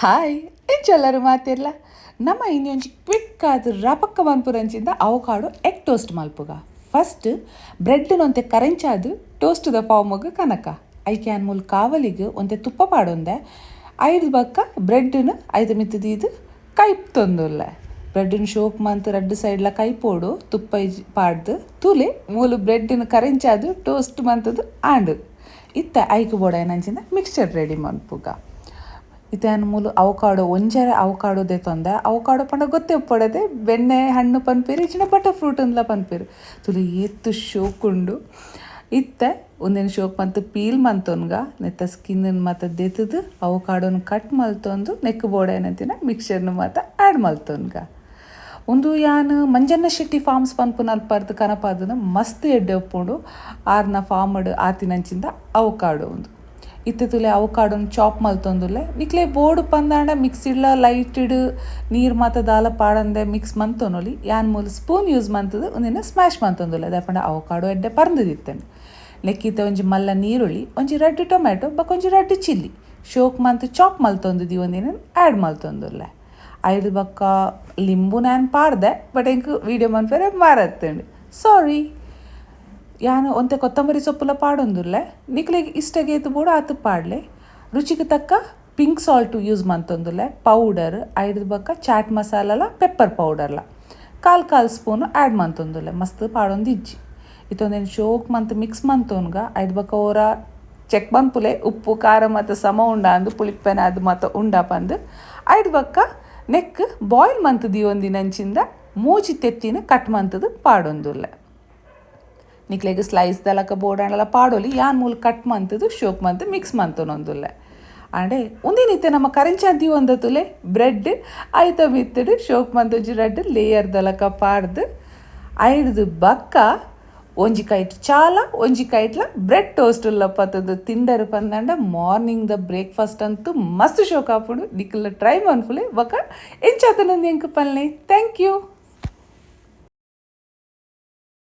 Hi ಎಂಚೆಲ್ಲರೂ ಮಾತಿರ್ಲ ನಮ್ಮ ಇನ್ನೊಂದು quick ಆದ ರಪಕ್ಕ ಮನ್ಪುರಂಚಿಂದ ಅವಕಾಡು ಎಗ್ ಟೋಸ್ಟ್ ಮಲ್ಪುಗ ಫಸ್ಟ್ ಬ್ರೆಡ್ನೊಂತೆ ಕರೆಂಚಾದು ಟೋಸ್ಟ್ದ ಫಾರ್ಮಗ್ ಕನಕ ಐಕ್ಯಾನ್ ಮೂಲ ಕಾವಲಿಗೆ ಒಂತೆ ತುಪ್ಪ ಪಾಡೊಂದೆ ಐದು ಬಕ್ಕ ಬ್ರೆಡ್ನ ಐದು ಮಿತ್ತದೀದು ಕೈಪ್ ತೊಂದುಲ್ಲ ಬ್ರೆಡ್ನ ಶೋಕ್ ಮಂತ್ ರಡ್ಡು ಸೈಡ್ಲ ಕೈಪೋಡು ತುಪ್ಪ ಪಾಡ್ದು ತುಲೆ ಮೂಲು ಬ್ರೆಡ್ನ ಕರೆಂಚಾದು ಟೋಸ್ಟ್ ಮಂತದು ಆಂಡು ಇತ್ತ ಐಕು ಬೋಡ ಏನಂಚಿಂದ ಮಿಕ್ಸ್ಚರ್ ರೆಡಿ ಮನ್ಪುಗ ಇತೇನು ಮೂಲು ಅವಕಾಡೋ ಒಂಜರೆ ಅವಕಾಡೋದೇ ತೊಂದೆ ಅವಕಾಡೋ ಪಂಡ ಗೊತ್ತೇ ಪಡದೆ ಬೆಣ್ಣೆ ಹಣ್ಣು ಪನ್ಪೇರು ಇಚ್ಚಿನ ಬಟರ್ ಫ್ರೂಟ್ ಅಂದ್ಲ ಪನ್ಪೇರು ತುಲಿ ಎತ್ತು ಶೋಕುಂಡು ಇತ್ತೆ ಒಂದೇನು ಶೋಕ್ ಮಂತ್ ಪೀಲ್ ಮಂತೊನ್ಗ ನೆತ್ತ ಸ್ಕಿನ್ನ ಮಾತ ದೆತ್ತದು ಅವಕಾಡೋನ ಕಟ್ ಮಲ್ತೊಂದು ನೆಕ್ ಬೋಡ ಏನಂತಿನ ಮಿಕ್ಸರ್ನ ಮಾತ ಆ್ಯಡ್ ಮಲ್ತೊನ್ಗ ಒಂದು ಯಾನು ಮಂಜಣ್ಣ ಶೆಟ್ಟಿ ಫಾರ್ಮ್ಸ್ ಪನ್ಪು ನಲ್ಪಾರ್ದು ಕನಪಾದನ ಮಸ್ತ್ ಎಡ್ಡೆ ಒಪ್ಪುಂಡು ಆರ್ನ ಫಾರ್ಮಡ್ ಆತಿನಂಚಿಂದ ಅವಕಾಡೋ ಒಂದು ಇತ್ತೆ ತುಲೆ ಅವಕಾಡೋನ ಚಾಪ್ ಮಲ್ತೊಂದುಲ್ಲೆ ನಿಕ್ಲೆ ಬೋರ್ಡು ಪಂದಾಂಡ ಮಿಕ್ಸಿಡ್ಲ ಲೈಟ್ಡ್ ನೀರು ಮಾತ ದಾಲ ಪಾಡಂದೆ ಮಿಕ್ಸ್ ಮಂತೊನೊಲಿ ಯಾನ್ ಮೂಲ ಸ್ಪೂನ್ ಯೂಸ್ ಮಂತದು ಒಂದಿನ ಸ್ಮ್ಯಾಶ್ ಮಂತೊಂದುಲ್ಲೆ ಅದಾಪಂಡ ಅವಕಾಡೋ ಎಡ್ಡೆ ಪರ್ಂದಿತ್ತೇನೆ ಲೆಕ್ಕಿತ ಒಂಜಿ ಮಲ್ಲ ನೀರುಳ್ಳಿ ಒಂಜಿ ರಡ್ಡು ಟೊಮ್ಯಾಟೊ ಬಕೊಂಜಿ ರಡ್ಡು ಚಿಲ್ಲಿ ಶೋಕ್ ಮಂತ್ ಚಾಪ್ ಮಲ್ತೊಂದುದಿ ಒಂದಿನ ಆ್ಯಡ್ ಮಲ್ತೊಂದುಲ್ಲೆ ಐದು ಬಕ್ಕ ಲಿಂಬು ನಾನು ಪಾಡ್ದೆ ಬಟ್ ಎಂಕ್ ವೀಡಿಯೋ ಮನ್ಪೇರೆ ಮಾರತ್ತೇಂಡು ಸಾರಿ ಯಾನು ಒಂತೆ ಕೊತ್ತಂಬರಿ ಸೊಪ್ಪುಲ ಪಾಡೊಂದುಲ್ಲೆ ನಿಕ್ಲೆಗೆ ಇಷ್ಟಗೇತು ಬೋಡು ಆತು ಪಾಡ್ಲೆ ರುಚಿಗೆ ತಕ್ಕ ಪಿಂಕ್ ಸಾಲ್ಟು ಯೂಸ್ ಮಂತೊಂದುಲ್ಲೆ ಪೌಡರ್ ಐದು ಬಕ್ಕ ಚಾಟ್ ಮಸಾಲಲ ಪೆಪ್ಪರ್ ಪೌಡರ್ಲ ಕಾಲು ಸ್ಪೂನು ಆ್ಯಡ್ ಮಂತೊಂದುಲ್ಲೆ ಮಸ್ತ್ ಪಾಡೊಂದು ಇಜ್ಜಿ ಇತ್ತೊಂದೇನು ಶೋಕ್ ಮಂತ್ ಮಿಕ್ಸ್ ಮಂತೋನ್ಗ ಐದು ಬಕ್ಕ ಓರ ಚೆಕ್ ಬಂದ್ಪುಲೆ ಉಪ್ಪು ಖಾರ ಮತ್ತು ಸಮ ಉಂಡ ಅಂದು ಪುಳಿಪ್ಪೆನ ಅದು ಮತ್ತು ಉಂಡ ಪಂದು ಐದು ಬಕ್ಕ ನೆಕ್ ಬಾಯ್ಲ್ ಮಂತದಿ ಒಂದಿನಂಚಿಂದ ಮೂಜಿ ತೆತ್ತಿನ ಕಟ್ ಮಂತದು ಪಾಡೊಂದುಲ್ಲೆ ನಿಕ್ಲೆಗೆ ಸ್ಲೈಸ್ ದಲಕ ಬೋಡಾಣಲ ಪಾಡೋಲಿ ಯಾನ್ ಮೂಲ ಕಟ್ ಮಂತದು ಶೋಕ್ ಮಂತ್ ಮಿಕ್ಸ್ ಮಂತೊನೊಂದುಲ್ಲೆ ಆಂಡೆ ಒಂದಿನಿತ್ತೆ ನಮ್ಮ ಕರೆಂಚಾದಿ ಒಂದತುಲೆ ಬ್ರೆಡ್ ಐತ ಮಿತ್ತಡು ಶೋಕ್ ಮಂತೊಂಜಿ ರಡ್ಡು ಲೇಯರ್ ದಲಕ ಪಾಡ್ದು ಐದು ಬಕ್ಕ ಒಂಜಿ ಕೈಟ್ ಚಾಲ ಒಂಜಿ ಕೈಟ್ಲ ಬ್ರೆಡ್ ಟೋಸ್ಟ್ ಪತ್ತದು ತಿಂಡರು ಪಂದಂಡ ಮಾರ್ನಿಂಗ್ ದ ಬ್ರೇಕ್ಫಾಸ್ಟ್ ಅಂತೂ ಮಸ್ತ್ ಶೋಕ್ ಆಪುಂಡು ನಿಕ್ಲ ಟ್ರೈ ಮನ್ಪುಲೆ ಬೊಕ ಎಂಚಾತನೊಂದು ಎಂಕ್ ಪಲ್ಲೆ ಥ್ಯಾಂಕ್ ಯು.